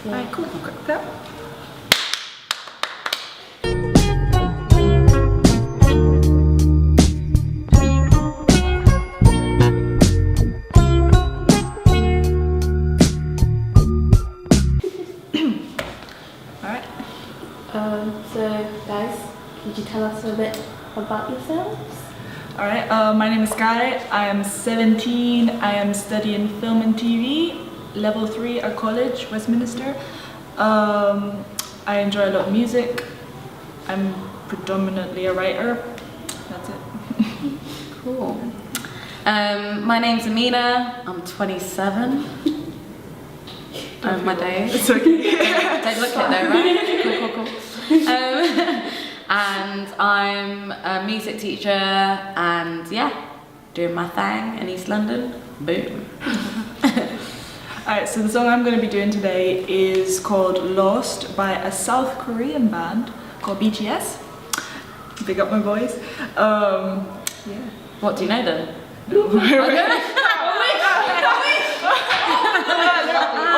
Yeah. Alright, cool. Clap. Alright. So guys, could you tell us a bit about yourselves? Alright, my name is Sky. I am 17. I am studying film and TV, level 3 at college, Westminster. I enjoy a lot of music. I'm predominantly a writer. That's it. Cool. My name's Amina. I'm 27. My days. It's okay. They look it though, right? Cool. And I'm a music teacher and yeah, doing my thing in East London. Boom. Alright, so the song I'm going to be doing today is called Lost by a South Korean band called BTS. Big up my boys. Yeah. What do you know then?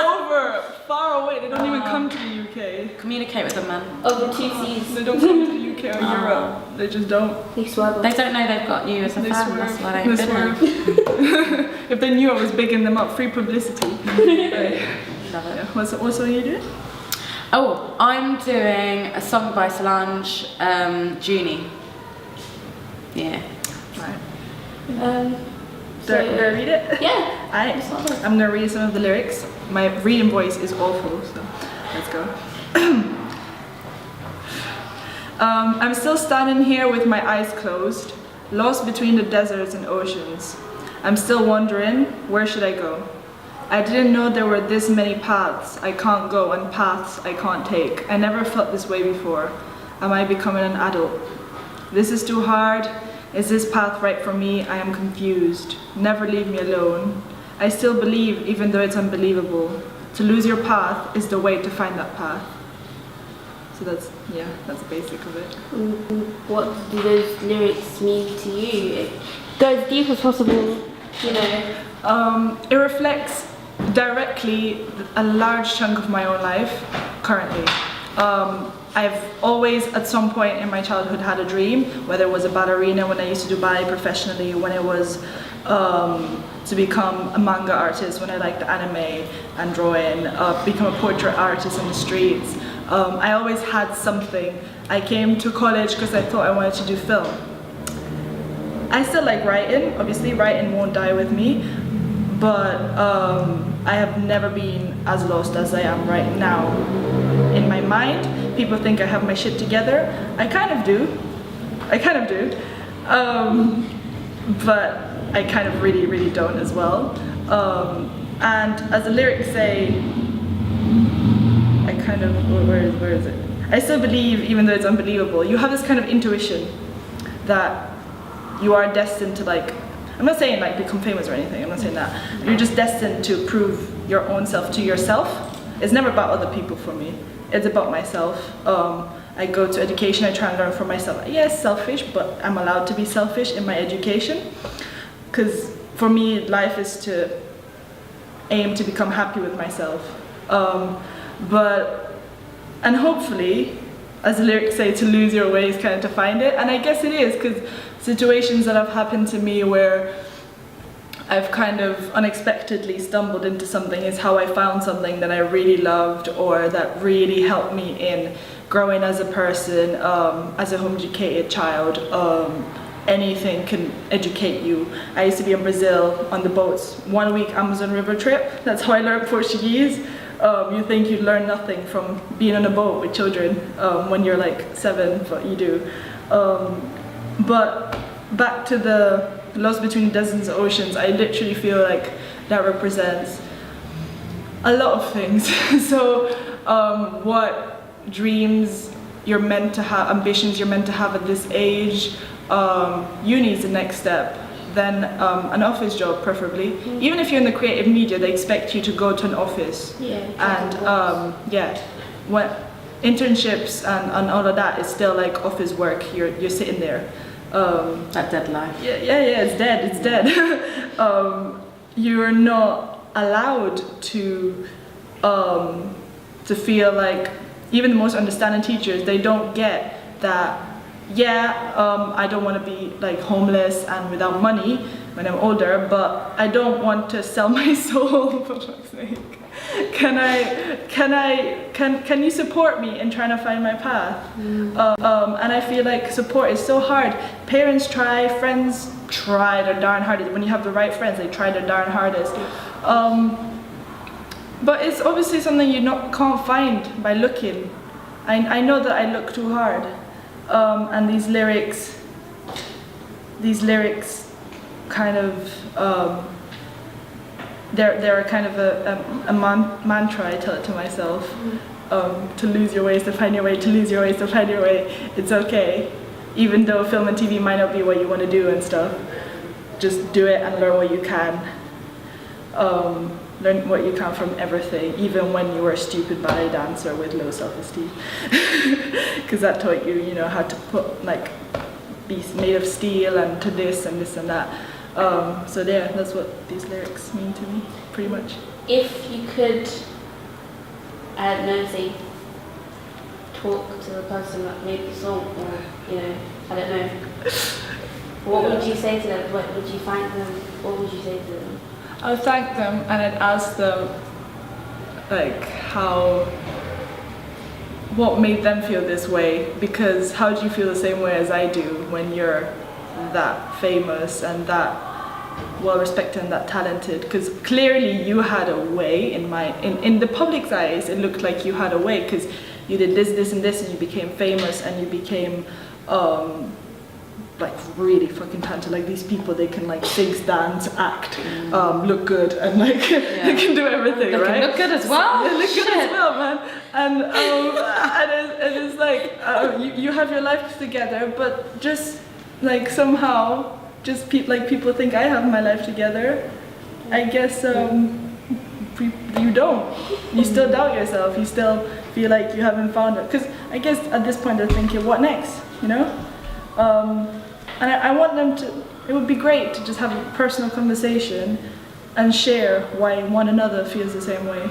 Over, far away. They don't even come to the UK. Communicate with them, man. Over 2 C's. They don't come to the UK or Europe. They just don't. They swear. They don't know they've got you as a They fan. swear. That's why they They ain't been swear. there. If they knew I was bigging them up, free publicity. Right. Love it. Yeah. What song are you doing? Oh, I'm doing a song by Solange, Junie. Yeah. Right. So, Do I read it? yeah. Alright. Just start with. I'm gonna read some of the lyrics. My reading voice is awful, so let's go. I'm still standing here with my eyes closed, lost between the deserts and oceans. I'm still wondering, where should I go? I didn't know there were this many paths I can't go and paths I can't take. I never felt this way before. Am I becoming an adult? This is too hard. Is this path right for me? I am confused. Never leave me alone. I still believe, even though it's unbelievable. To lose your path is the way to find that path. So that's the basic of it. What do those lyrics mean to you? Go as deep as possible, you know. It reflects directly a large chunk of my own life currently. I've always at some point in my childhood had a dream, whether it was a ballerina when I used to do ballet professionally, when it was to become a manga artist, when I liked anime and drawing, become a portrait artist in the streets. I always had something. I came to college because I thought I wanted to do film. I still like writing, obviously writing won't die with me, but I have never been as lost as I am right now. In my mind, people think I have my shit together. I kind of do. But I kind of really don't as well. And as the lyrics say, I kind of, where is it? I still believe, even though it's unbelievable, you have this kind of intuition that you are destined to, like, I'm not saying like become famous or anything, I'm not saying that. You're just destined to prove your own self to yourself. It's never about other people for me. It's about myself. I go to education, I try and learn for myself. Yes, selfish, but I'm allowed to be selfish in my education. Because for me, life is to aim to become happy with myself. And hopefully, as the lyrics say, to lose your way is kind of to find it. And I guess it is, because situations that have happened to me where I've kind of unexpectedly stumbled into something is how I found something that I really loved or that really helped me in growing as a person, as a home-educated child. Anything can educate you. I used to be in Brazil on the boats, 1 week Amazon River trip. That's how I learned Portuguese. You think you'd learn nothing from being on a boat with children when you're like 7, but you do. But back to the lost between deserts and oceans, I literally feel like that represents a lot of things. So what dreams you're meant to have, ambitions you're meant to have at this age, uni is the next step, then an office job preferably. Even if you're in the creative media, they expect you to go to an office. And what internships and all of that is still like office work. You're sitting there. That dead life. Yeah, it's dead. You're not allowed to to feel like even the most understanding teachers, they don't get that, I don't want to be like homeless and without money when I'm older, but I don't want to sell my soul, for fuck's sake. Can you support me in trying to find my path? And I feel like support is so hard. Parents try, friends try their darn hardest. When you have the right friends, they try their darn hardest. But it's obviously something you can't find by looking. I know that I look too hard. And these lyrics kind of, they're kind of a mantra. I tell it to myself. To lose your ways, to find your way, to lose your ways, to find your way. It's okay. Even though film and TV might not be what you want to do and stuff. Just do it and learn what you can. Learn what you can from everything, even when you were a stupid ballet dancer with low self-esteem. Because that taught you, how to be made of steel and to this and this and that. So yeah, that's what these lyrics mean to me, pretty much. If you could, I don't know, say, talk to the person that made the song, or, I don't know, what would you say to them? What would you thank them? What would you say to them? I would thank them and I'd ask them, what made them feel this way? Because how do you feel the same way as I do when you're that famous and that well respected and that talented? Because clearly you had a way in the public's eyes. It looked like you had a way because you did this and this and you became famous and you became really fucking talented. Like these people, they can sing, dance, act, look good, and they can do everything, right? Look good as well. Yeah, look good as well, man. And it's you have your life together, but just somehow, just people think I have my life together. I guess you don't. You still doubt yourself. You still feel like you haven't found it. Because I guess at this point they're thinking, what next? And I want them to, it would be great to just have a personal conversation and share why one another feels the same way.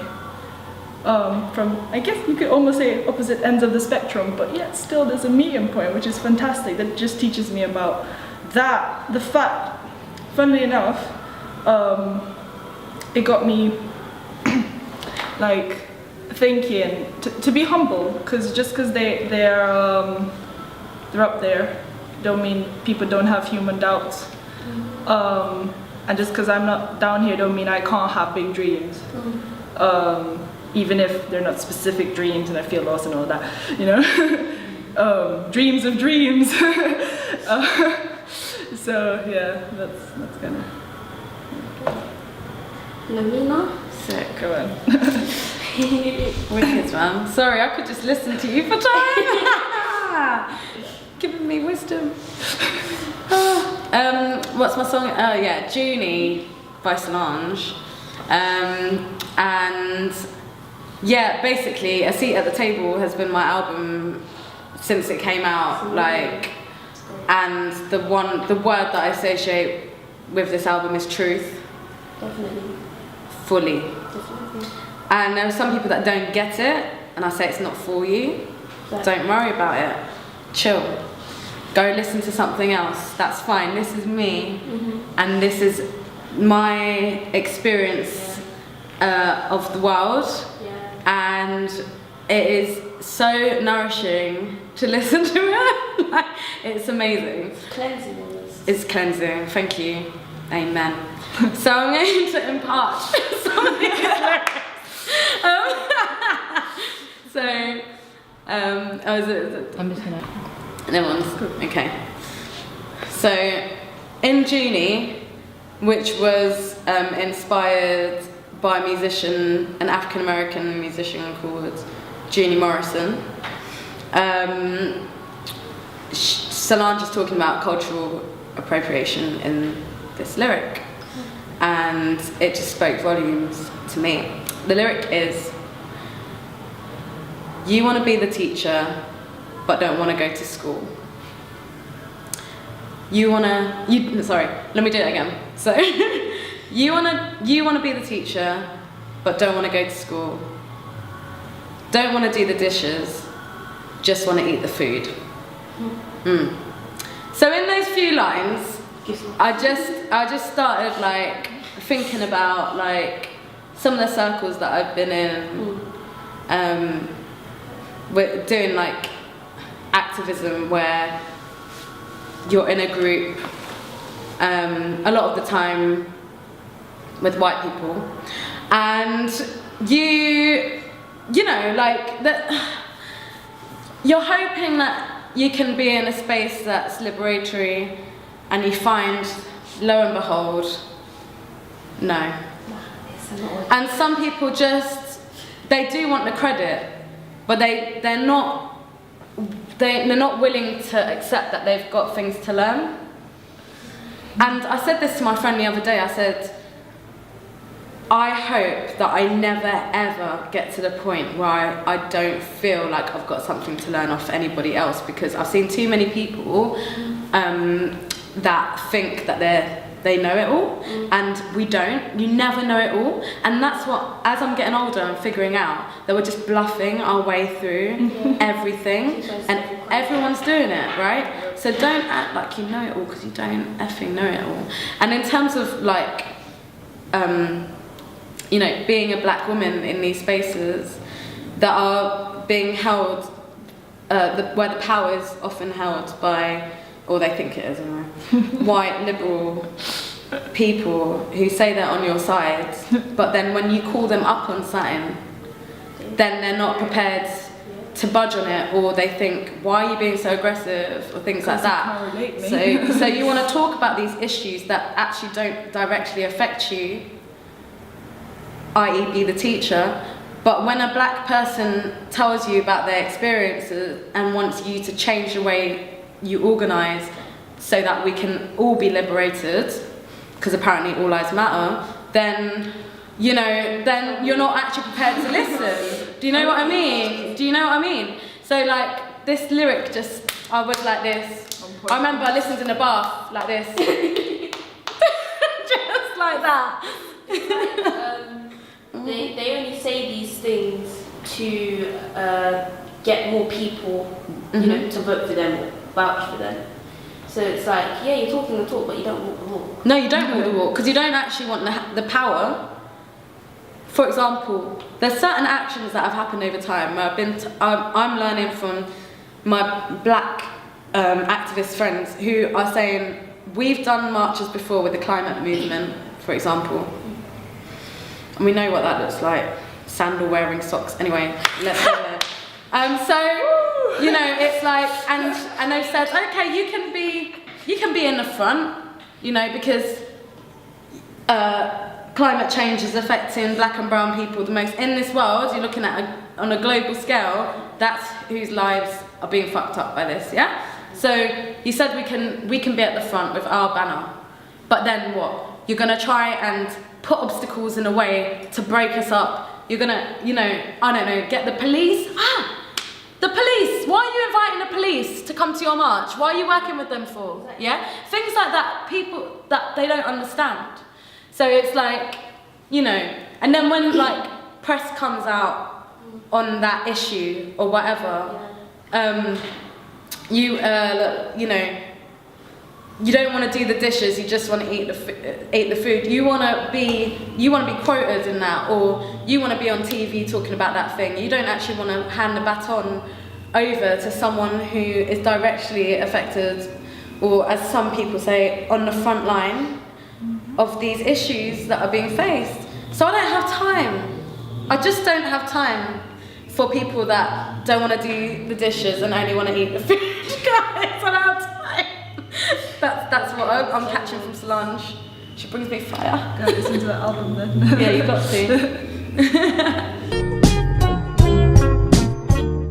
From, I guess you could almost say opposite ends of the spectrum, but yet still there's a medium point, which is fantastic. That just teaches me about the fact, funnily enough, it got me thinking to be humble, because just because they're up there don't mean people don't have human doubts. And just because I'm not down here don't mean I can't have big dreams. Even if they're not specific dreams and I feel lost and all that, dreams of dreams. So yeah, that's kind of Amina? Sick. Go on. Wicked, man. Sorry, I could just listen to you for time. Giving me wisdom. What's my song? Oh yeah, Junie by Solange. And yeah, basically, A Seat at the Table has been my album since it came out. And the word that I associate with this album is truth. Definitely. Fully. Definitely. And there are some people that don't get it, and I say it's not for you. Don't worry about it. Chill. Go listen to something else. That's fine. This is me, and this is my experience of the world, and it is so nourishing to listen to it. It's amazing. It's cleansing. It's cleansing. Thank you. Amen. So I'm going to impart some of these lyrics. I'm just gonna. No one's okay. So, in Junie, which was inspired by an African American musician called Junie Morrison, Solange is talking about cultural appropriation in this lyric, and it just spoke volumes to me. The lyric is, "You want to be the teacher, but don't want to go to school. Sorry, let me do it again. So, you wanna be the teacher, but don't want to go to school. don't want to do the dishes, just want to eat the food. So in those few lines, I just started like thinking about like some of the circles that I've been in. We're doing like activism where you're in a group, a lot of the time with white people, and you know, like that, you're hoping that you can be in a space that's liberatory, and you find, lo and behold, no. And some people just, they do want the credit, but they're not willing to accept that they've got things to learn. And I said this to my friend the other day, I said, I hope that I never ever get to the point where I don't feel like I've got something to learn off anybody else, because I've seen too many people that think that they know it all, and we don't. You never know it all, and that's what, as I'm getting older, I'm figuring out that we're just bluffing our way through everything, and everyone's doing it, right? So don't act like you know it all, because you don't effing know it all. And in terms of like, you know, being a black woman in these spaces that are being held, where the power is often held by, or they think it is anyway, white liberal people who say they're on your side, but then when you call them up on something, then they're not prepared to budge on it, or they think, why are you being so aggressive, or things like that. So you want to talk about these issues that actually don't directly affect you, i.e. be the teacher, but when a black person tells you about their experiences and wants you to change the way you organise so that we can all be liberated, because apparently all lives matter, then, you know, then you're not actually prepared to listen. Do you know what I mean? Do you know what I mean? So like, this lyric just, I was like this. I remember I listened in the bath like this. Just like that. They only say these things to get more people, you know, to vote for them or vouch for them. So it's like, yeah, you're talking the talk, but you don't walk the walk. No, you don't walk the walk, because you don't actually want the power. For example, there's certain actions that have happened over time where I'm learning from my black activist friends who are saying, we've done marches before with the climate movement, for example. And we know what that looks like. Sandal wearing socks. Anyway, let's go there. So, you know, it's like, and they've said, okay, you can be in the front, you know, because climate change is affecting black and brown people the most in this world. You're looking at on a global scale, that's whose lives are being fucked up by this, yeah? So you said we can be at the front with our banner, but then what? You're gonna try and put obstacles in a way to break us up. You're gonna, you know, I don't know, get the police. The police! Why are you inviting the police to come to your march? Why are you working with them for? Yeah? Things like that, people that they don't understand. So it's like, you know, and then when like press comes out on that issue or whatever, you know, you don't want to do the dishes, you just want to eat the food. You want to be quoted in that, or you want to be on TV talking about that thing. You don't actually want to hand the baton over to someone who is directly affected, or as some people say, on the front line of these issues that are being faced. So I don't have time. I just don't have time for people that don't want to do the dishes and only want to eat the food. Guys, I don't have time. That's what I'm catching from Solange. She brings me fire. Go listen to that album then. Yeah, you got to.